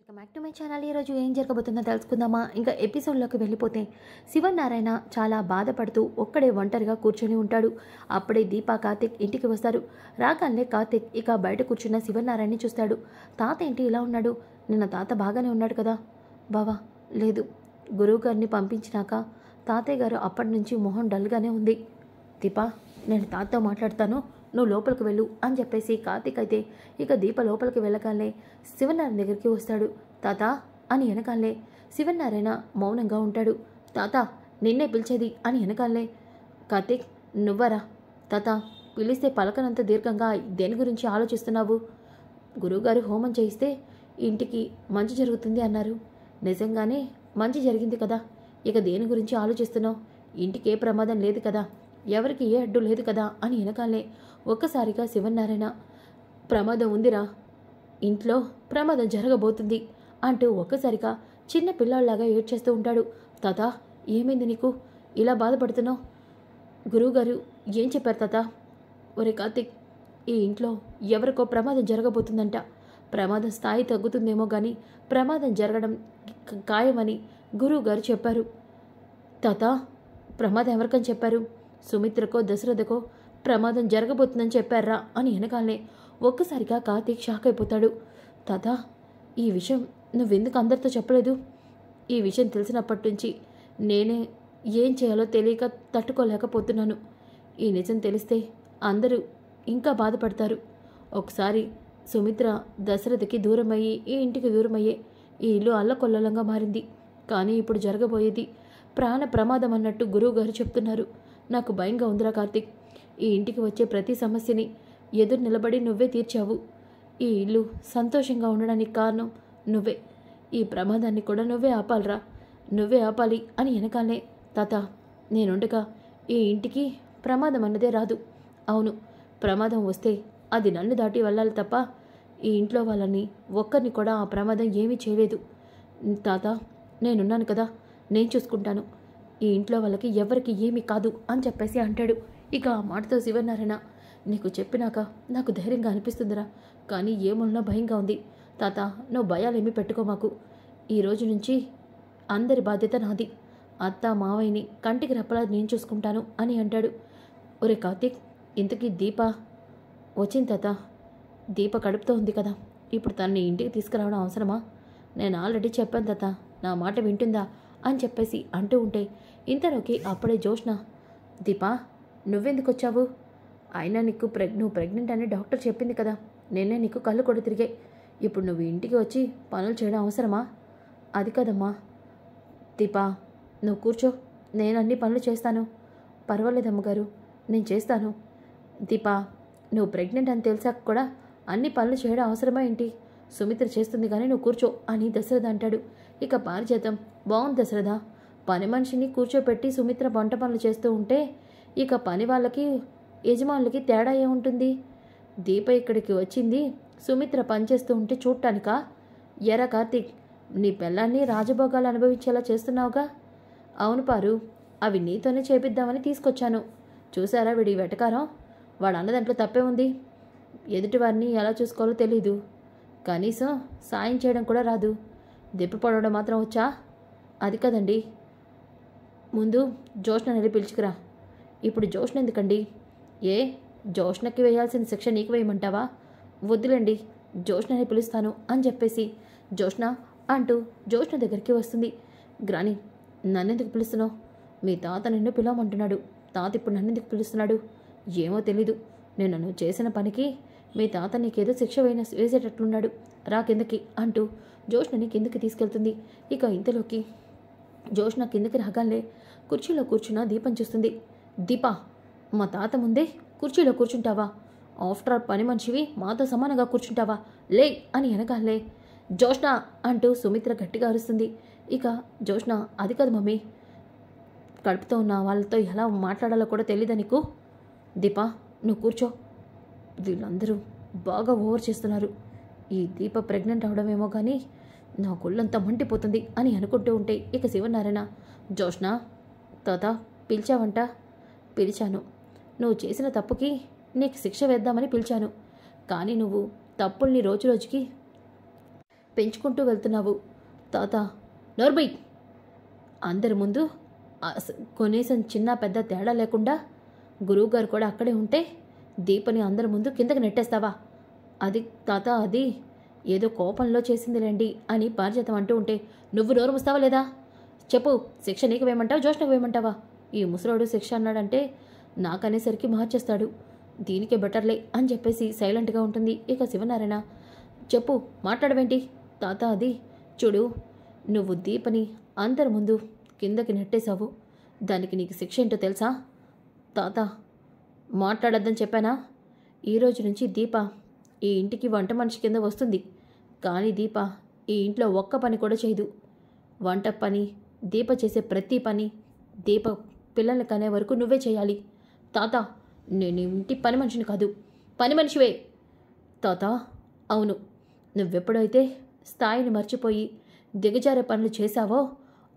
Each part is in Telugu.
ఇక బ్యాక్ టు మై ఛానల్. ఈరోజు ఏం జరగబోతుందో తెలుసుకుందామా? ఇంకా ఎపిసోడ్లోకి వెళ్ళిపోతే శివనారాయణ చాలా బాధపడుతూ ఒక్కడే ఒంటరిగా కూర్చొని ఉంటాడు. అప్పుడే దీప కార్తిక్ ఇంటికి వస్తారు. రాగానే కార్తిక్ ఇక బయట కూర్చున్న శివనారాయణని చూస్తాడు. తాత ఏంటి ఇలా ఉన్నాడు? నిన్న తాత బాగానే ఉన్నాడు కదా బావా? లేదు, గురువుగారిని పంపించినాక తాతయ్య గారు అప్పటి నుంచి మొహం డల్గానే ఉంది. దీప, నేను తాతతో మాట్లాడతాను, నువ్వు లోపలికి వెళ్ళు అని చెప్పేసి కార్తీక్ అయితే ఇక దీప లోపలికి వెళ్ళగానే శివనారాయణ దగ్గరికి వస్తాడు. తాత అని వెనకాలే శివనారాయణ మౌనంగా ఉంటాడు. తాత, నిన్నే పిలిచేది అని వెనకాలే కార్తీక్, నువ్వరా? తాత, పిలిస్తే పలకనంత దీర్ఘంగా దేని గురించి ఆలోచిస్తున్నావు? గురువుగారు హోమం చేయిస్తే ఇంటికి మంచి జరుగుతుంది అన్నారు. నిజంగానే మంచి జరిగింది కదా, ఇక దేని గురించి ఆలోచిస్తున్నావు? ఇంటికి ఏ ప్రమాదం లేదు కదా, ఎవరికి ఏ అడ్డు లేదు కదా అని వెనకాలే ఒక్కసారిగా శివనారాయణ, ప్రమాదం ఉందిరా, ఇంట్లో ప్రమాదం జరగబోతుంది అంటూ ఒక్కసారిగా చిన్న పిల్లాడిలాగా ఏడ్చేస్తూ ఉంటాడు. తాత, ఏమైంది నీకు? ఇలా బాధపడుతున్నావు? గురువుగారు ఏం చెప్పారు తాత? ఒరే కార్తిక్, ఈ ఇంట్లో ఎవరికో ప్రమాదం జరగబోతుందంట. ప్రమాదం స్థాయి తగ్గుతుందేమో కానీ ప్రమాదం జరగడం ఖాయమని గురువుగారు చెప్పారు. తాత, ప్రమాదం ఎవరికని చెప్పారు? సుమిత్రకో దశరథకో ప్రమాదం జరగబోతుందని చెప్పారా అని వెనకాలనే ఒక్కసారిగా కార్తీక్ షాక్ అయిపోతాడు. తాత, ఈ విషయం నువ్వెందుకు అందరితో చెప్పలేదు? ఈ విషయం తెలిసినప్పటి నుంచి నేనే ఏం చేయాలో తెలియక తట్టుకోలేకపోతున్నాను. ఈ నిజం తెలిస్తే అందరూ ఇంకా బాధపడతారు. ఒకసారి సుమిత్ర దశరథకి దూరమయ్యి ఈ ఇంటికి దూరమయ్యే ఈ ఇల్లు అల్లకొల్లలంగా మారింది. కానీ ఇప్పుడు జరగబోయేది ప్రాణ ప్రమాదం అన్నట్టు గురువుగారు చెప్తున్నారు. నాకు భయంగా ఉందిరా కార్తీక్. ఈ ఇంటికి వచ్చే ప్రతి సమస్యని ఎదురు నిలబడి నువ్వే తీర్చావు. ఈ ఇల్లు సంతోషంగా ఉండడానికి కారణం నువ్వే. ఈ ప్రమాదాన్ని కూడా నువ్వే ఆపాలిరా, నువ్వే ఆపాలి అని వెనకాలనే తాత, నేనుండగా ఈ ఇంటికి ప్రమాదం అన్నదే రాదు. అవును, ప్రమాదం వస్తే అది నన్ను దాటి వెళ్ళాలి తప్ప ఈ ఇంట్లో వాళ్ళని ఒక్కరిని కూడా ఆ ప్రమాదం ఏమీ చేయలేదు. తాత, నేనున్నాను కదా, నేను చూసుకుంటాను. ఈ ఇంట్లో వాళ్ళకి ఎవరికి ఏమీ కాదు అని చెప్పేసి అంటాడు. ఇక ఆ మాటతో శివనారాయణ, నీకు చెప్పినాక నాకు ధైర్యంగా అనిపిస్తుందిరా, కానీ ఏమున్నా భయంగా ఉంది. తాత, నువ్వు భయాలేమీ పెట్టుకో మాకు. ఈ రోజు నుంచి అందరి బాధ్యత నాది. అత్త మావయ్యని కంటికి రెప్పలా నేను చూసుకుంటాను అని అంటాడు. ఒరే కార్తీక్, ఇంతకీ దీప వచ్చింది తాత. దీప కడుపుతో ఉంది కదా, ఇప్పుడు తనని ఇంటికి తీసుకురావడం అవసరమా? నేను ఆల్రెడీ చెప్పాను తాత, నా మాట వింటుందా అని చెప్పేసి అంటూ ఉంటే ఇంతలోకి అప్పుడే జోష్న, దీపా, నువ్వెందుకు వచ్చావు? అయినా నీకు నువ్వు ప్రెగ్నెంట్ అని డాక్టర్ చెప్పింది కదా, నేనే నీకు కళ్ళు కూడా తిరిగాయి. ఇప్పుడు నువ్వు ఇంటికి వచ్చి పనులు చేయడం అవసరమా? అది కదమ్మా. దీపా, నువ్వు కూర్చో, నేను అన్ని పనులు చేస్తాను. పర్వాలేదమ్మగారు, నేను చేస్తాను. దీపా, నువ్వు ప్రెగ్నెంట్ అని తెలిసాక కూడా అన్ని పనులు చేయడం అవసరమా ఏంటి? సుమిత్ర చేస్తుంది కానీ నువ్వు కూర్చో అని దశరథ అంటాడు. ఇక పారిజాతం, బాగుంది దశరథ, పని మనిషిని కూర్చోపెట్టి సుమిత్ర వంట పనులు చేస్తూ ఉంటే ఇక పని వాళ్ళకి యజమానులకి తేడా ఏముంటుంది? దీప ఇక్కడికి వచ్చింది సుమిత్ర పనిచేస్తూ ఉంటే చూడటానికా? ఎరా కార్తీక్, నీ పిల్లాన్ని రాజభోగాలు అనుభవించేలా చేస్తున్నావుగా? అవును పారు, అవి నీతోనే చేపిద్దామని తీసుకొచ్చాను. చూసారా వీడి వెటకారం? వాడు అన్నదాంట్లో తప్పే ఉంది. ఎదుటివారిని ఎలా చూసుకోవాలో తెలీదు, కనీసం సాయం చేయడం కూడా రాదు. దెప్పి పడవడం మాత్రం వచ్చా? అది కదండి. ముందు జోష్నని పిలుచుకురా. ఇప్పుడు జోష్న ఎందుకండి? ఏ, జోష్నకి వేయాల్సిన శిక్ష నీకు వేయమంటావా? వద్దులేండి, జోష్నని పిలుస్తాను అని చెప్పేసి జోష్న అంటూ జోష్న దగ్గరికి వస్తుంది. గ్రాని, నన్నెందుకు పిలుస్తున్నావు? మీ తాత నిన్ను పిలవమంటున్నాడు. తాత ఇప్పుడు నన్నెందుకు పిలుస్తున్నాడు? ఏమో తెలీదు. నేను నువ్వు చేసిన పనికి మీ తాత నీకేదో శిక్ష వేసేటట్లున్నాడు. రా కిందకి అంటూ జోష్నని కిందకి తీసుకెళ్తుంది. ఇక ఇంతలోకి జోష్న కిందకి రాగానే కుర్చీలో కూర్చున్న దీపం చూస్తుంది. దీపా, మా తాత ముందే కుర్చీలో కూర్చుంటావా? ఆఫ్టర్ ఆల్ పని మనిషివి, మాతో సమానంగా కూర్చుంటావా? లే అని వెనకాలే జోష్న అంటూ సుమిత్ర గట్టిగా అరుస్తుంది. ఇక జోష్న, అది కాదు మమ్మీ, కడుపుతో ఉన్న వాళ్ళతో ఎలా మాట్లాడాలో కూడా తెలీదా నీకు? దీపా, నువ్వు కూర్చో. వీళ్ళందరూ బాగా ఓవర్ చేస్తున్నారు. ఈ దీప ప్రెగ్నెంట్ అవడమేమో కానీ నా గుళ్ళంతా మంటిపోతుంది అని అనుకుంటూ ఉంటే ఇక శివనారాయణ, జోష్న, తాత పిలిచావంట? పిలిచాను. నువ్వు చేసిన తప్పుకి నీకు శిక్ష వేద్దామని పిలిచాను. కానీ నువ్వు తప్పుల్ని రోజురోజుకి పెంచుకుంటూ వెళ్తున్నావు. తాత నోర్బై, అందరి ముందు కొనేసం చిన్న పెద్ద తేడా లేకుండా గురువుగారు కూడా అక్కడే ఉంటే దీపని అందరి ముందు కిందకి నెట్టేస్తావా? అది తాత, అది ఏదో కోపంలో చేసిందిలేండి అని పారిజాతం అంటూ ఉంటే నువ్వు నోరు ముస్తావా లేదా? చెప్పు, శిక్ష నీకు వేయమంటావా, జోష్నకు వేయమంటావా? ఈ ముసలోడు శిక్ష అన్నాడంటే నాకనేసరికి మార్చేస్తాడు. దీనికే బెటర్లే అని చెప్పేసి సైలెంట్గా ఉంటుంది. ఇక శివనారాయణ, చెప్పు, మాట్లాడవేంటి? తాత, అది చూడు, నువ్వు దీపని అందరి ముందు కిందకి నెట్టేశావు. దానికి నీకు శిక్ష ఏంటో తెలుసా? తాత, మాట్లాడొద్దని చెప్పానా? ఈరోజు నుంచి దీప ఈ ఇంటికి వంట మనిషి కింద వస్తుంది. కానీ దీప ఈ ఇంట్లో ఒక్క పని కూడా చేయదు. వంట పని, దీప చేసే ప్రతి పని, దీప పిల్లల్ని కనే వరకు నువ్వే చేయాలి. తాత, నేను ఇంటి పని మనిషిని కాదు. పని మనిషివే. తాత, అవును, నువ్వెప్పుడైతే స్థాయిని మర్చిపోయి దిగజారే పనులు చేశావో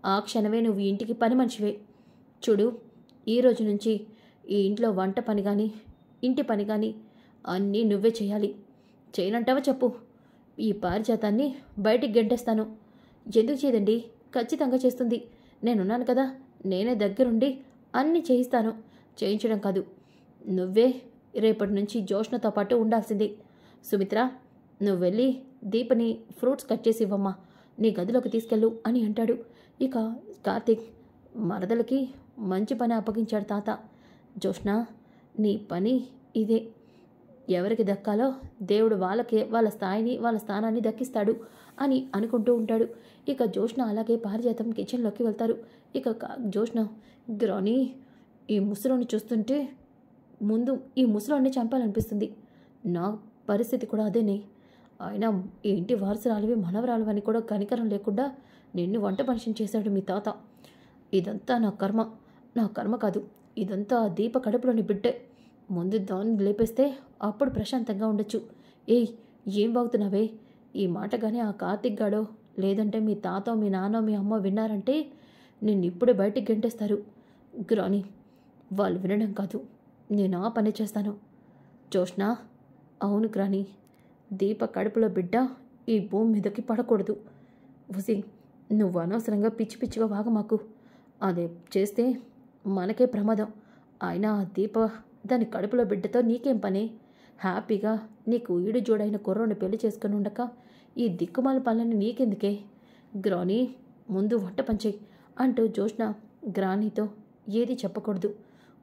ఆ క్షణమే నువ్వు ఇంటికి పని మనిషివే. చూడు, ఈరోజు నుంచి ఈ ఇంట్లో వంట పని కానీ ఇంటి పని కానీ అన్నీ నువ్వే చేయాలి. చేయనంటావా చెప్పు, ఈ పారిజాతాన్ని బయటికి గెంటేస్తాను. ఎందుకు చేయదండి? ఖచ్చితంగా చేస్తుంది. నేనున్నాను కదా, నేనే దగ్గరుండి అన్నీ చేయిస్తాను. చేయించడం కాదు, నువ్వే రేపటి నుంచి జోష్నతో పాటు ఉండాల్సింది. సుమిత్ర, నువ్వు వెళ్ళి దీపని ఫ్రూట్స్ కట్ చేసి ఇవ్వమ్మా, నీ గదిలోకి తీసుకెళ్ళు అని అంటాడు. ఇక కార్తీక్, మరదలకి మంచి పని అప్పగించాడు తాత. జోష్న, నీ పని ఇదే. ఎవరికి దక్కాలో దేవుడు వాళ్ళకే వాళ్ళ స్థాయిని వాళ్ళ స్థానాన్ని దక్కిస్తాడు అని అనుకుంటూ ఉంటాడు. ఇక జోష్న అలాగే పారిజాతం కిచెన్లోకి వెళ్తారు. ఇక జోష్న, గ్రాని, ఈ ముసలోని చూస్తుంటే ముందు ఈ ముసలోని చంపాలనిపిస్తుంది. నా పరిస్థితి కూడా అదేనే. అయినా ఈ ఇంటి వారసురాలివి మనవరాలివని కూడా కనికరం లేకుండా నిన్ను వంట మనిషిని చేశాడు మీ తాత. ఇదంతా నా కర్మ కాదు, ఇదంతా దీప కడుపులోని బిడ్డే. ముందు దాన్ని లేపేస్తే అప్పుడు ప్రశాంతంగా ఉండొచ్చు. ఏయ్, ఏం బాగుతున్నావే? ఈ మాట కానీ ఆ కార్తిక్ గాడో లేదంటే మీ తాత, మీ నాన్న, మీ అమ్మ విన్నారంటే నిన్ను ఇప్పుడే బయటికి గెంటేస్తారు. గ్రాని, వాళ్ళు వినడం కాదు, నేను ఆ పని చేస్తాను. జోష్న, అవును గ్రాని, దీప కడుపులో బిడ్డ ఈ భూమి మీదకి పడకూడదు. ఉసి, నువ్వు అనవసరంగా పిచ్చి పిచ్చిగా వాగమాకు. అదే చేస్తే మనకే ప్రమాదం. అయినా ఆ దీప దాని కడుపులో బిడ్డతో నీకేం పని? హ్యాపీగా నీకు ఈడు జోడైన కుర్రోని పెళ్లి చేసుకుని ఉండక ఈ దిక్కుమాల పనులని నీకెందుకే? గ్రాని, ముందు వంట పంచేయి అంటూ జోష్న గ్రానీతో ఏది చెప్పకూడదు.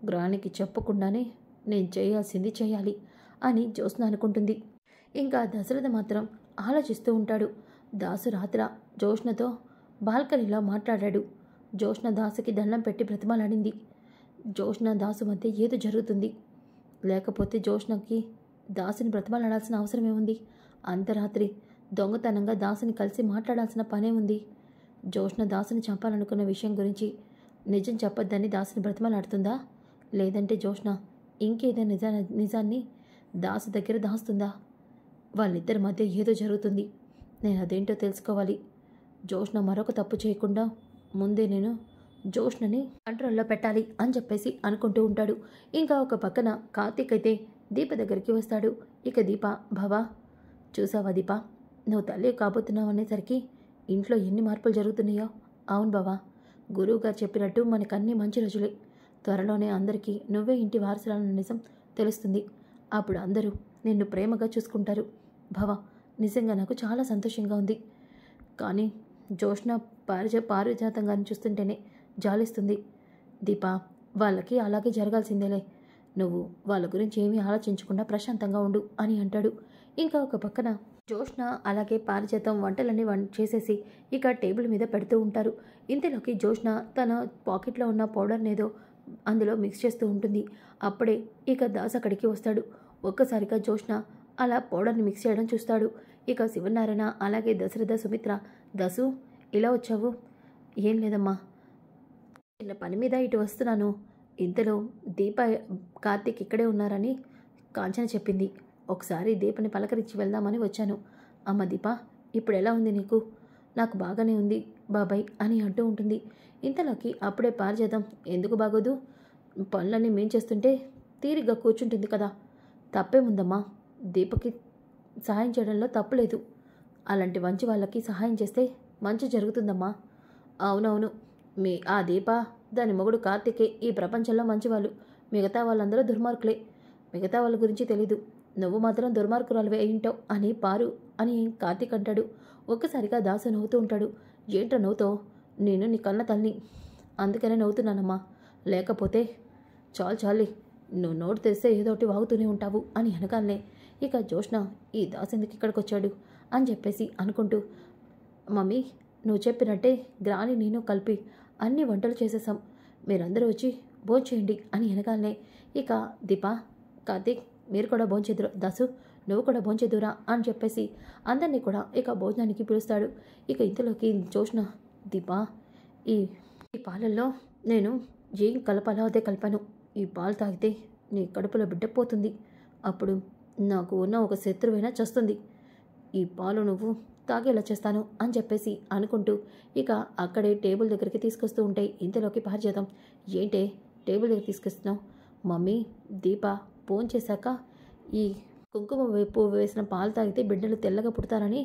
గ్రానికి చెప్పకుండానే నేను చేయాల్సింది చేయాలి అని జోష్న అనుకుంటుంది. ఇంకా దశరథ మాత్రం ఆలోచిస్తూ ఉంటాడు. దాసు రాత్ర జోష్నతో బాల్కనీలో మాట్లాడాడు. జోష్న దాసుకి దండం పెట్టి బ్రతిమాలాడింది. జోష్న దాసు మధ్య ఏదో జరుగుతుంది. లేకపోతే జోష్నకి దాసుని బ్రతిమాలాడాల్సిన అవసరమే ఉంది. అంతరాత్రి దొంగతనంగా దాసుని కలిసి మాట్లాడాల్సిన పనే ఉంది. జోష్న దాసుని చంపాలనుకున్న విషయం గురించి నిజం చెప్పొద్దని దాసుని బ్రతిమాలాడుతుందా? లేదంటే జోష్న ఇంకేదో నిజాన్ని దాసు దగ్గర దాస్తుందా? వాళ్ళిద్దరి మధ్య ఏదో జరుగుతుంది. నేను అదేంటో తెలుసుకోవాలి. జోష్న మరొక తప్పు చేయకుండా ముందే నేను జోష్నని కంట్రోల్లో పెట్టాలి అని చెప్పేసి అనుకుంటూ ఉంటాడు. ఇంకా ఒక పక్కన కార్తీక్ అయితే దీప దగ్గరికి వస్తాడు. ఇక దీప, భవా, చూసావా దీప, నువ్వు తల్లి కాబోతున్నావు అనేసరికి ఇంట్లో ఎన్ని మార్పులు జరుగుతున్నాయో. అవును బావా, గురువుగారు చెప్పినట్టు మనకన్నీ మంచి రోజులే. త్వరలోనే అందరికీ నువ్వే ఇంటి వారసురాలన్న నిజం తెలుస్తుంది. అప్పుడు అందరూ నిన్ను ప్రేమగా చూసుకుంటారు. భవా, నిజంగా నాకు చాలా సంతోషంగా ఉంది. కానీ జోష్న పారిజాతంగాన్ని చూస్తుంటేనే జాలిస్తుంది. దీపా, వాళ్ళకి అలాగే జరగాల్సిందేలే. నువ్వు వాళ్ళ గురించి ఏమీ ఆలోచించకుండా ప్రశాంతంగా ఉండు అని అంటాడు. ఇంకా ఒక పక్కన జోష్న అలాగే పారిజాతం వంటలన్నీ చేసేసి ఇక టేబుల్ మీద పెడుతూ ఉంటారు. ఇంతలోకి జోష్న తన పాకెట్లో ఉన్న పౌడర్నేదో అందులో మిక్స్ చేస్తూ ఉంటుంది. అప్పుడే ఇక దాస్ అక్కడికి వస్తాడు. ఒక్కసారిగా జోష్న అలా పౌడర్ని మిక్స్ చేయడం చూస్తాడు. ఇక శివనారాయణ అలాగే దశరథ, సుమిత్ర, దసు ఇలా వచ్చావు? ఏం లేదమ్మా, చిన్న పని మీద ఇటు వస్తున్నాను. ఇంతలో దీప, కార్తీక్ ఇక్కడే ఉన్నారని కాంచన చెప్పింది. ఒకసారి దీపని పలకరించి వెళ్దామని వచ్చాను. అమ్మ దీప, ఇప్పుడు ఎలా ఉంది నీకు? నాకు బాగానే ఉంది బాబాయ్ అని అంటూ ఉంటుంది. ఇంతలోకి అప్పుడే పారిజాతం, ఎందుకు బాగోదు? పనులన్నీ మేం చేస్తుంటే తీరిగ్గా కూర్చుంటుంది కదా. తప్పేముందమ్మా, దీపకి సహాయం చేయడంలో తప్పులేదు. అలాంటి మంచి వాళ్ళకి సహాయం చేస్తే మంచి జరుగుతుందమ్మా. అవునవును, ఆ దీప దాని మొగుడు కార్తికే ఈ ప్రపంచంలో మంచివాళ్ళు, మిగతా వాళ్ళందరూ దుర్మార్గులే. మిగతా వాళ్ళ గురించి తెలీదు, నువ్వు మాత్రం దుర్మార్గురాలువే అయింటావు అని పారు అని కార్తీక్ అంటాడు. ఒక్కసారిగా దాసు నవ్వుతూ ఉంటాడు. ఏంటో నవ్వుతావు? నేను నీ కన్న తల్లి, అందుకనే నవ్వుతున్నానమ్మా. లేకపోతే చాలే, నువ్వు నోటు తెరిస్తే ఏదోటి వాగుతూనే ఉంటావు అని అనగానే ఇక జోష్న ఈ దాసు ఎందుకు ఇక్కడికి వచ్చాడు అని చెప్పేసి అనుకుంటూ, మమ్మీ నువ్వు చెప్పినట్టే గ్రాని నేను కలిపి అన్ని వంటలు చేసేసాం, మీరందరూ వచ్చి భోంచేయండి అని అనగానే ఇక దీప, కార్తీక్ మీరు కూడా భోంచేదురు, దాసు నువ్వు కూడా భోంచేదురా అని చెప్పేసి అందరినీ కూడా ఇక భోజనానికి పిలుస్తాడు. ఇక ఇంతలోకి జోష్న, దీప ఈ పాలల్లో నేను ఏం కలపాలో అదే కలిపాను, ఈ పాలు తాగితే నీ కడుపులో బిడ్డ పోతుంది, అప్పుడు నాకు ఉన్న ఒక శత్రువైనా చస్తుంది, ఈ పాలు నువ్వు తాగేలా చేస్తాను అని చెప్పేసి అనుకుంటూ ఇక అక్కడే టేబుల్ దగ్గరికి తీసుకొస్తూ ఉంటాయి. ఇంతలోకి పారిజాతం, ఏంటే టేబుల్ దగ్గర తీసుకొస్తున్నావు? మమ్మీ దీప ఫోన్ చేశాక ఈ కుంకుమ పువ్వు వేసిన పాలు తాగితే బిడ్డలు తెల్లగా పుడతారని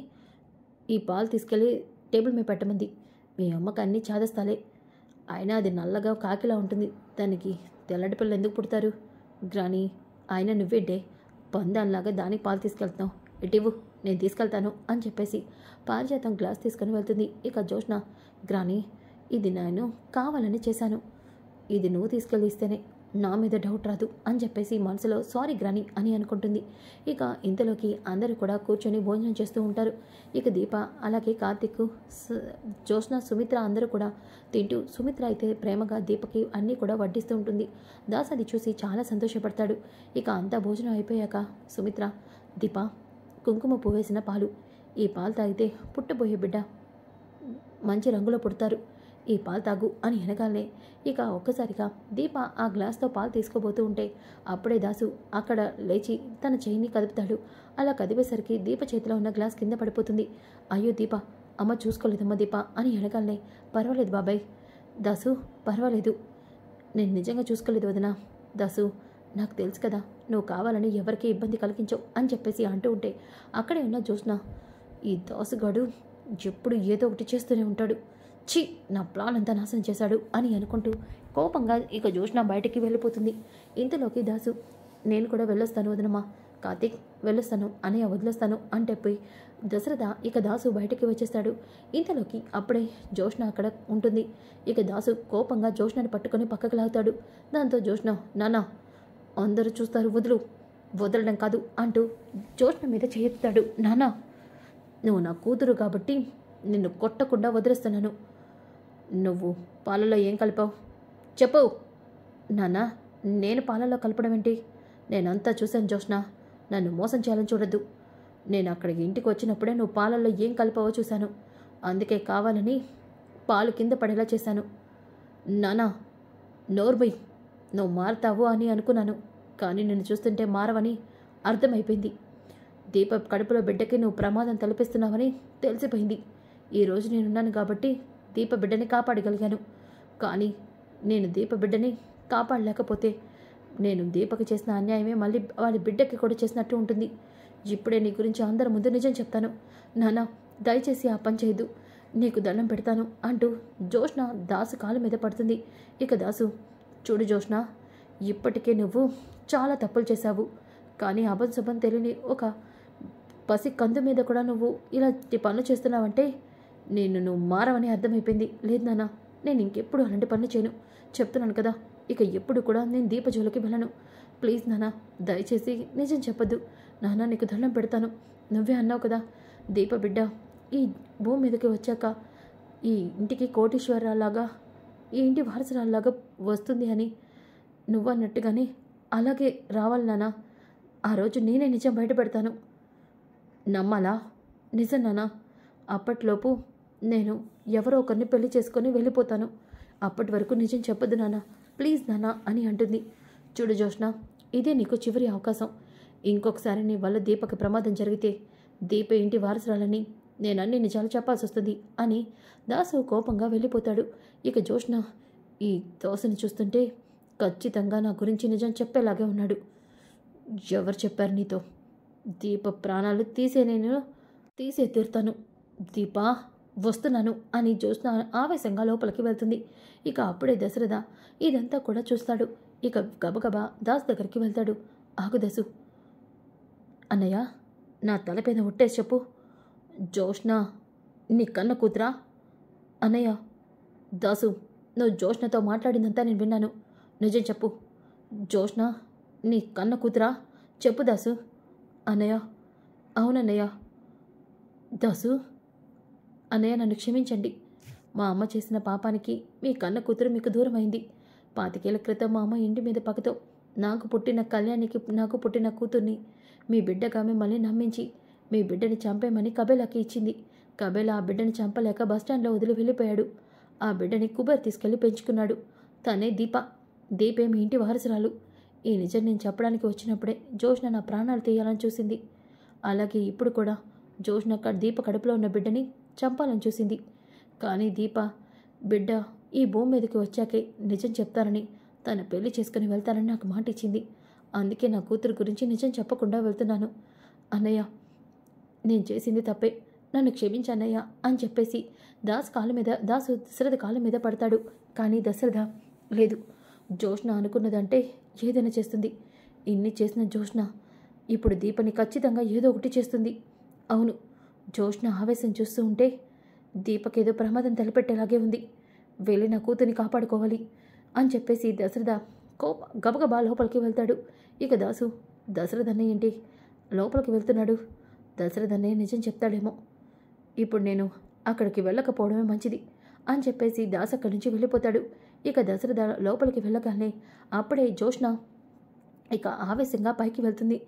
ఈ పాలు తీసుకెళ్ళి టేబుల్ మీద పెట్టమంది. మీ అమ్మకి అన్నీ చాదస్తాలే, అయినా అది నల్లగా కాకిలా ఉంటుంది, దానికి తెల్లటి పిల్లలు ఎందుకు పుడతారు? గ్రాని ఆయన నువ్వేంటే పందాన్లాగా దానికి పాలు తీసుకెళ్తున్నావు, ఇటివ్వు నేను తీసుకెళ్తాను అని చెప్పేసి పారిజాతం గ్లాస్ తీసుకుని వెళ్తుంది. ఇక జోష్న, గ్రాని ఇది నేను కావాలని చేశాను, ఇది నువ్వు తీసుకెళ్ళి ఇస్తేనే నా మీద డౌట్ రాదు అని చెప్పేసి మనసులో సారీ గ్రాని అని అనుకుంటుంది. ఇక ఇంతలోకి అందరూ కూడా కూర్చొని భోజనం చేస్తూ ఉంటారు. ఇక దీప అలాగే కార్తిక్, జోష్న, సుమిత్ర అందరూ కూడా తింటూ, సుమిత్ర అయితే ప్రేమగా దీపకి అన్నీ కూడా వడ్డిస్తూ ఉంటుంది. దాస్ అది చూసి చాలా సంతోషపడతాడు. ఇక అంతా భోజనం అయిపోయాక సుమిత్ర, దీప కుంకుమ పువ్వు వేసిన పాలు, ఈ పాలు తాగితే పుట్టబోయే బిడ్డ మంచి రంగులో పుడతారు, ఈ పాలు తాగు అని అనగానే ఇక ఒక్కసారిగా దీప ఆ గ్లాస్తో పాలు తీసుకోబోతూ ఉంటే అప్పుడే దాసు అక్కడ లేచి తన చెయ్యిని కదుపుతాడు. అలా కదిపేసరికి దీప చేతిలో ఉన్న గ్లాస్ కింద పడిపోతుంది. అయ్యో దీప, అమ్మ చూసుకోలేదమ్మా దీప అని అనగానే పర్వాలేదు బాబాయ్, దాసు పర్వాలేదు, నేను నిజంగా చూసుకోలేదు వదినా, దాసు నాకు తెలుసు కదా నువ్వు కావాలని ఎవరికీ ఇబ్బంది కలిగించవు అని చెప్పేసి అంటూ ఉంటే అక్కడే ఉన్న జోష్న, ఈ దాసుగాడు ఎప్పుడు ఏదో ఒకటి చేస్తూనే ఉంటాడు, ఛీ నా ప్లాన్ అంతా నాశనం చేశాడు అని అనుకుంటూ కోపంగా ఇక జోష్న బయటికి వెళ్ళిపోతుంది. ఇంతలోకి దాసు, నేను కూడా వెళ్ళొస్తాను వదినమ్మా, కార్తీక్ వెళ్ళొస్తాను, అనయ్య వదిలేస్తాను అంటే పోయి దశరథ ఇక దాసు బయటికి వచ్చేస్తాడు. ఇంతలోకి అప్పుడే జోష్న అక్కడ ఉంటుంది. ఇక దాసు కోపంగా జోష్నని పట్టుకొని పక్కకు లాగుతాడు. దాంతో జోష్న, నానా అందరూ చూస్తారు, వదలడం కాదు అంటూ జోష్న మీద చేయెత్తాడు. నానా నువ్వు నా కూతురు కాబట్టి నిన్ను కొట్టకుండా వదిలేస్తున్నాను, నువ్వు పాలలో ఏం కలిపావు చెప్పు. నానా నేను పాలలో కలపడం ఏంటి, నేనంతా చూశాను జోష్న, నన్ను మోసం చేయాలని చూడద్దు, నేను అక్కడికి ఇంటికి వచ్చినప్పుడే నువ్వు పాలల్లో ఏం కలిపావో చూశాను, అందుకే కావాలని పాలు కింద పడేలా చేశాను. నానా నోర్బై, నువ్వు మారుతావు అని అనుకున్నాను, కానీ నిన్ను చూస్తుంటే మారవని అర్థమైపోయింది. దీప కడుపులో బిడ్డకి నువ్వు ప్రమాదం తలపిస్తున్నావని తెలిసిపోయింది. ఈరోజు నేనున్నాను కాబట్టి దీప బిడ్డని కాపాడగలిగాను, కానీ నేను దీప బిడ్డని కాపాడలేకపోతే నేను దీపకి చేసిన అన్యాయమే మళ్ళీ వాళ్ళ బిడ్డకి కూడా చేసినట్టు ఉంటుంది. ఇప్పుడే నీ గురించి అందరి ముందు నిజం చెప్తాను, నాన్న దయచేసి ఆ పని చేయదు, నీకు దండం పెడతాను అంటూ జోష్న దాసు కాలు మీద పడుతుంది. ఇక దాసు, చూడు జోష్న, ఇప్పటికే నువ్వు చాలా తప్పులు చేశావు, కానీ అభంశుభం తెలియని ఒక పసి కందు మీద కూడా నువ్వు ఇలాంటి పనులు చేస్తున్నావంటే నువ్వు మారవని అర్థమైపోయింది. లేదు నాన్న, నేను ఇంకెప్పుడు అలాంటి పనులు చేయను, చెప్తున్నాను కదా, ఇక ఎప్పుడు కూడా నేను దీప జోలికి వెళ్ళను. ప్లీజ్ నాన్న దయచేసి నిజం చెప్పొద్దు, నాన్న నీకు దండం పెడతాను. నువ్వే అన్నావు కదా దీప బిడ్డ ఈ భూమి మీదకి వచ్చాక ఈ ఇంటికి కోటీశ్వరలాగా, ఈ ఇంటి వారసురాల్లాగా వస్తుంది అని, నువ్వన్నట్టుగానే అలాగే రావాలి నాన్న. ఆ రోజు నేనే నిజం బయట పెడతాను, నమ్మాలా? నిజం నాన్న, అప్పట్లోపు నేను ఎవరో ఒకరిని పెళ్లి చేసుకొని వెళ్ళిపోతాను, అప్పటి వరకు నిజం చెప్పొద్దు నాన్న, ప్లీజ్ నాన్న అని అంటుంది. చూడు జోష్న, ఇదే నీకు చివరి అవకాశం, ఇంకొకసారి నీ వల్ల దీపకి ప్రమాదం జరిగితే దీప ఇంటి వారసురాలని నేను అన్ని నిజాలు చెప్పాల్సి వస్తుంది అని దాసు కోపంగా వెళ్ళిపోతాడు. ఇక జోష్న, ఈ దోశని చూస్తుంటే ఖచ్చితంగా నా గురించి నిజం చెప్పేలాగే ఉన్నాడు. ఎవరు చెప్పారు నీతో? దీప ప్రాణాలు తీసే తీరుతాను. దీపా, వస్తున్నాను అని జ్యోత్స్న ఆవేశంగా లోపలికి వెళ్తుంది. ఇక అప్పుడే దశరథ ఇదంతా కూడా చూస్తాడు. ఇక గబగబా దాస్ దగ్గరికి వెళ్తాడు. ఆగు దసు. అన్నయ్య, నా తలపైన ఒట్టేసి చెప్పు, జ్యోత్స్న నీ కన్న కూతురా? అన్నయ్య, దాసు, నువ్వు జ్యోత్స్నతో మాట్లాడిందంతా నేను విన్నాను. నిజం చెప్పు, జ్యోత్స్న నీ కన్న కూతురా? చెప్పు దాసు. అన్నయ్య, అవునన్నయ్య. దాసు, అన్నయ్య నన్ను క్షమించండి. మా అమ్మ చేసిన పాపానికి మీ కన్న కూతురు మీకు దూరమైంది. 25 ఏళ్ల క్రితం మా అమ్మ ఇంటి మీద పగతో నాకు పుట్టిన కళ్యాణికి నాకు పుట్టిన కూతుర్ని మీ బిడ్డగా మిమ్మల్ని నమ్మించి మీ బిడ్డని చంపేమని కబేలాకి ఇచ్చింది. కబేలా ఆ బిడ్డని చంపలేక బస్టాండ్లో వదిలి వెళ్ళిపోయాడు. ఆ బిడ్డని కుబేర్ తీసుకెళ్లి పెంచుకున్నాడు. తనే దీప. దీపే మీ ఇంటి వారసురాలు. ఈ నిజం నేను చెప్పడానికి వచ్చినప్పుడే జ్యోత్స్న నా ప్రాణాలు తీయాలని చూసింది. అలాగే ఇప్పుడు కూడా జ్యోత్స్న దీప కడుపులో ఉన్న బిడ్డని చంపాలని చూసింది. కానీ దీప బిడ్డ ఈ భూమి మీదకి వచ్చాకే నిజం చెప్తానని, తన పెళ్లి చేసుకుని వెళ్తానని నాకు మాట ఇచ్చింది. అందుకే నా కూతురు గురించి నిజం చెప్పకుండా వెళ్తున్నాను. అన్నయ్య, నేను చేసింది తప్పే, నన్ను క్షమించన్నయ్య అని చెప్పేసి దశరథ కాళ్ళ మీద పడతాడు. కానీ దశరథ లేదు, జ్యోత్స్న అనుకున్నదంటే ఏదైనా చేస్తుంది. ఇన్ని చేసిన జ్యోత్స్న ఇప్పుడు దీపని ఖచ్చితంగా ఏదో ఒకటి చేస్తుంది. అవును, జ్యోత్స్న ఆవేశం చూస్తూ ఉంటే దీపకేదో ప్రమాదం తలపెట్టేలాగే ఉంది. వెళ్ళి నా కూతుర్ని కాపాడుకోవాలి అని చెప్పేసి దశరథ గబగబా లోపలికి వెళ్తాడు. ఇక దాసు, దశరథ అన్నయ్య ఏంటి లోపలికి వెళ్తున్నాడు? దశరథ అన్నయ్య నిజం చెప్తాడేమో. ఇప్పుడు నేను అక్కడికి వెళ్ళకపోవడమే మంచిది అని చెప్పేసి దాసు అక్కడి నుంచి వెళ్ళిపోతాడు. ఇక దశరథ లోపలికి వెళ్ళగానే అప్పుడే జ్యోత్స్న ఇక ఆవేశంగా పైకి వెళ్తుంది.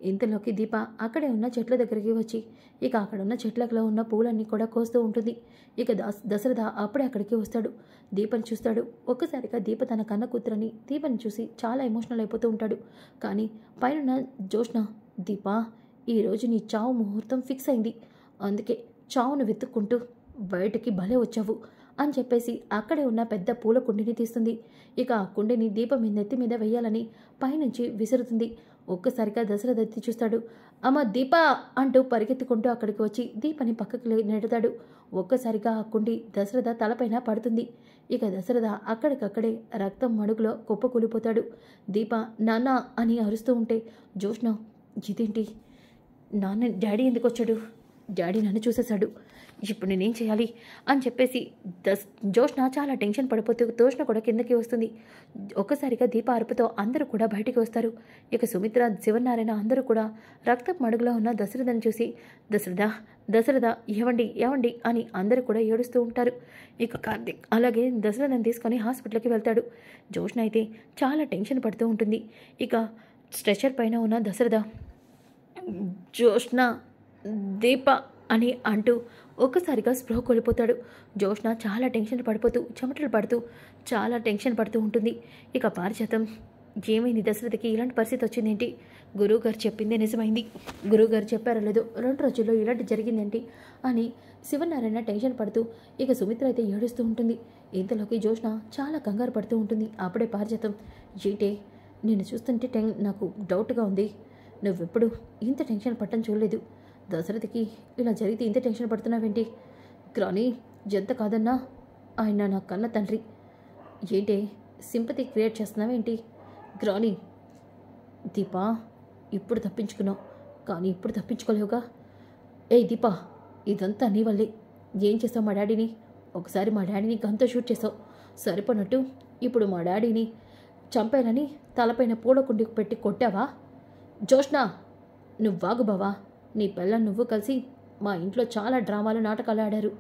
ఇంతలోకి దీప అక్కడే ఉన్న చెట్ల దగ్గరికి వచ్చి ఇక అక్కడున్న చెట్లలో ఉన్న పూలన్నీ కూడా కోస్తూ ఉంటుంది. ఇక దశరథ అప్పుడే అక్కడికి వస్తాడు. దీపని చూస్తాడు. ఒక్కసారిగా దీప తన కన్న కూతురని దీపని చూసి చాలా ఎమోషనల్ అయిపోతూ ఉంటాడు. కానీ పైన జ్యోత్స్న, దీప, ఈరోజు నీ చావు ముహూర్తం ఫిక్స్ అయింది. అందుకే చావును వెతుక్కుంటూ బయటికి భలే వచ్చావు అని చెప్పేసి అక్కడే ఉన్న పెద్ద పూల కుండిని తీస్తుంది. ఇక ఆ కుండిని దీపం నెత్తి మీద వెయ్యాలని పైనుంచి విసురుతుంది. ఒక్కసారిగా దశరథ ఎత్తి చూస్తాడు. అమ్మ దీప అంటూ పరిగెత్తుకుంటూ అక్కడికి వచ్చి దీపని పక్కకి నెడతాడు. ఒక్కసారిగా ఆ కుండి దశరథ తలపైన పడుతుంది. ఇక దశరథ అక్కడికక్కడే రక్తం మడుగులో కుప్పకూలిపోతాడు. దీప నాన్న అని అరుస్తూ ఉంటే జ్యోత్స్న, ఇదేంటి, డాడీ ఎందుకు వచ్చాడు? డాడీ నన్ను చూసేశాడు. ఇప్పుడు నేనేం చేయాలి అని చెప్పేసి జ్యోత్స్న చాలా టెన్షన్ పడిపోతూ జ్యోత్స్న కూడా కిందకి వస్తుంది. ఒక్కసారిగా దీప అరుపుతో అందరూ కూడా బయటికి వస్తారు. ఇక సుమిత్ర, శివనారాయణ అందరూ కూడా రక్తపు మడుగులో ఉన్న దశరథని చూసి దశరథ ఏవండి అని అందరూ కూడా ఏడుస్తూ ఉంటారు. ఇక కార్తీక్ అలాగే దశరథని తీసుకొని హాస్పిటల్కి వెళ్తాడు. జ్యోత్స్న అయితే చాలా టెన్షన్ పడుతూ ఉంటుంది. ఇక స్ట్రెచర్ పైన ఉన్న దశరథ, జ్యోత్స్న, దీప అని అంటూ ఒక్కసారిగా స్పృహ కోల్పోతాడు. జ్యోత్స్న చాలా టెన్షన్ పడిపోతూ చెమటలు పడుతూ చాలా టెన్షన్ పడుతూ ఉంటుంది. ఇక పారిజాతం, ఏమైంది దశరథకి ఇలాంటి పరిస్థితి వచ్చిందేంటి? గురువుగారు చెప్పిందే నిజమైంది. గురువుగారు చెప్పారో లేదో 2 రోజుల్లో ఇలాంటి జరిగిందేంటి అని శివనారాయణ టెన్షన్ పడుతూ ఇక సుమిత్ర అయితే ఏడుస్తూ ఉంటుంది. ఇంతలోకి జ్యోత్స్న చాలా కంగారు పడుతూ ఉంటుంది. అప్పుడే పారిజాతం, ఏంటే నేను చూస్తుంటే నాకు డౌట్గా ఉంది. నువ్వెప్పుడు ఇంత టెన్షన్ పట్టని చూడలేదు. దశరథకి ఇలా జరిగితే ఇంత టెన్షన్ పడుతున్నావేంటి? గ్రాని, ఎంత కాదన్నా ఆయన నా కన్న తండ్రి. ఏంటి సింపతి క్రియేట్ చేస్తున్నావేంటి? గ్రాని, దీపా, ఇప్పుడు తప్పించుకున్నావు, కానీ ఇప్పుడు తప్పించుకోలేవుగా. ఏయ్ దీపా, ఇదంతా నీ వల్లే. ఏం చేసావు మా డాడీని? ఒకసారి మా డాడీని గన్తో షూట్ చేసావు. సరిపోనట్టు ఇప్పుడు మా డాడీని చంపానని తలపైన పూలకుండి పెట్టి కొట్టావా? జ్యోత్స్న, నువ్వు వాగు బావా. నీ పిల్లని నువ్వు కలిసి మా ఇంట్లో చాలా డ్రామాలు, నాటకాలు ఆడారు.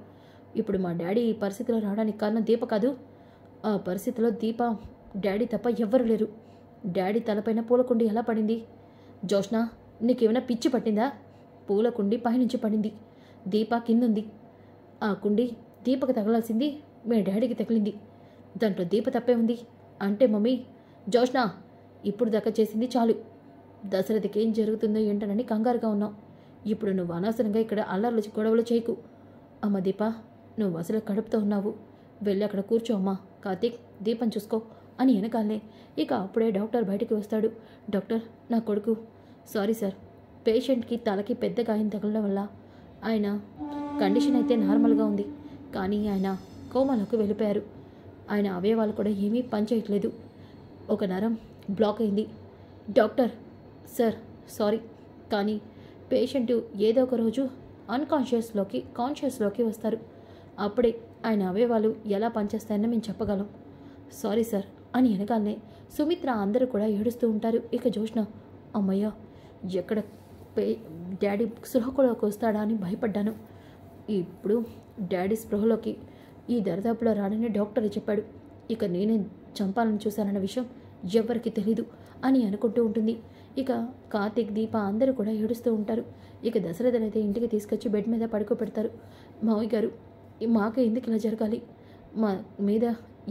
ఇప్పుడు మా డాడీ ఈ పరిస్థితిలో రావడానికి కారణం దీప కాదు. ఆ పరిస్థితిలో దీప, డాడీ తప్ప ఎవ్వరు లేరు. డాడీ తలపైన పూలకుండి ఎలా పడింది? జ్యోత్స్న, నీకేమైనా పిచ్చి పట్టిందా? పూలకుండి పైనుంచి పడింది, దీప కిందుంది. ఆ కుండి దీపకు తగలాల్సింది మీ డాడీకి తగిలింది. దాంట్లో దీప తప్పే ఉంది అంటే మమ్మీ. జ్యోత్స్న, ఇప్పుడు దాకా చేసింది చాలు. దశరథకి ఏం జరుగుతుందో ఏంటనని కంగారుగా ఉన్నావు. ఇప్పుడు నువ్వు అనవసరంగా ఇక్కడ అల్లర్లు గొడవలు చేయకు. అమ్మ దీప, నువ్వు అసలు కడుపుతో ఉన్నావు. వెళ్ళి అక్కడ కూర్చో అమ్మా. కార్తీక్, దీపం చూసుకో అని వెనకాలనే ఇక అప్పుడే డాక్టర్ బయటికి వస్తాడు. డాక్టర్, నా కొడుకు. సారీ సార్, పేషెంట్కి తలకి పెద్ద గాయం తగలడం వల్ల ఆయన కండిషన్ అయితే నార్మల్గా ఉంది, కానీ ఆయన కోమాలోకి వెళ్ళిపోయారు. ఆయన అవయవాలు కూడా ఏమీ పనిచేయట్లేదు. ఒక నరం బ్లాక్ అయింది. డాక్టర్ సార్, సారీ, కానీ పేషెంట్ ఏదో ఒక రోజు కాన్షియస్లోకి వస్తారు. అప్పుడే ఆయన అవయవాలు ఎలా పనిచేస్తాయని మేము చెప్పగలం. సారీ సార్ అని వెనకాలనే సుమిత్ర అందరూ కూడా ఏడుస్తూ ఉంటారు. ఇక జోష్న, అమ్మయ్య, ఎక్కడ డాడీ స్పృహలోకి వస్తాడా అని భయపడ్డాను. ఇప్పుడు డాడీ స్పృహలోకి ఈ దరిదాపులో రాడని డాక్టర్ చెప్పాడు. ఇక నేనే చంపాలని చూశానన్న విషయం ఎవ్వరికీ తెలీదు అని అనుకుంటూ ఉంటుంది. ఇక కార్తీక్, దీప అందరూ కూడా ఏడుస్తూ ఉంటారు. ఇక దశరథనైతే ఇంటికి తీసుకొచ్చి బెడ్ మీద పడుకోబెడతారు. మావయ్య గారు, మాకే ఎందుకు ఇలా జరగాలి, మా మీద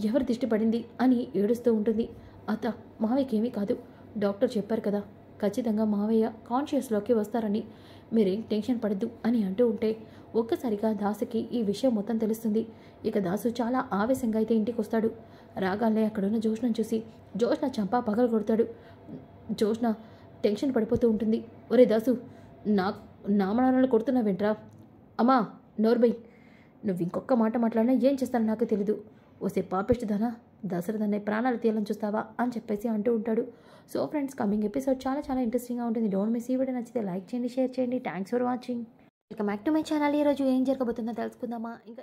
ఎవరు దిష్టి పడింది అని ఏడుస్తూ ఉంటుంది. అత్త, మావయ్యకి ఏమీ కాదు, డాక్టర్ చెప్పారు కదా, ఖచ్చితంగా మావయ్య కాన్షియస్లోకి వస్తారని, మీరేం టెన్షన్ పడద్దు అని అంటూ ఉంటే ఒక్కసారిగా దాసుకి ఈ విషయం మొత్తం తెలుస్తుంది. ఇక దాసు చాలా ఆవేశంగా అయితే ఇంటికి వస్తాడు. రాగానే అక్కడున్న జోష్నను చూసి జోష్న చంపా పగలు కొడతాడు. జోష్న టెన్షన్ పడిపోతూ ఉంటుంది. ఒరే దాసు, నా మనల్ని కొడుతున్నావేంట్రా? అమ్మా నోర్బై, నువ్వు ఇంకొక మాట మాట్లాడినా ఏం చేస్తానో నాకు తెలీదు. ఓసే పాపిష్టిదానా, దశరథనే ప్రాణాలు తీయాలని చూస్తావా అని చెప్పేసి అంటూ ఉంటాడు. సో ఫ్రెండ్స్, కమింగ్ ఎపిసోడ్ చాలా చాలా ఇంట్రెస్టింగ్గా ఉంటుంది. Don't miss. ఈ వీడియో నచ్చితే లైక్ చేయండి, షేర్ చేయండి. Thanks for watching. Welcome back to my channel. ఈరోజు ఏం జరగబోతుందో తెలుసుకుందామా? ఇంకా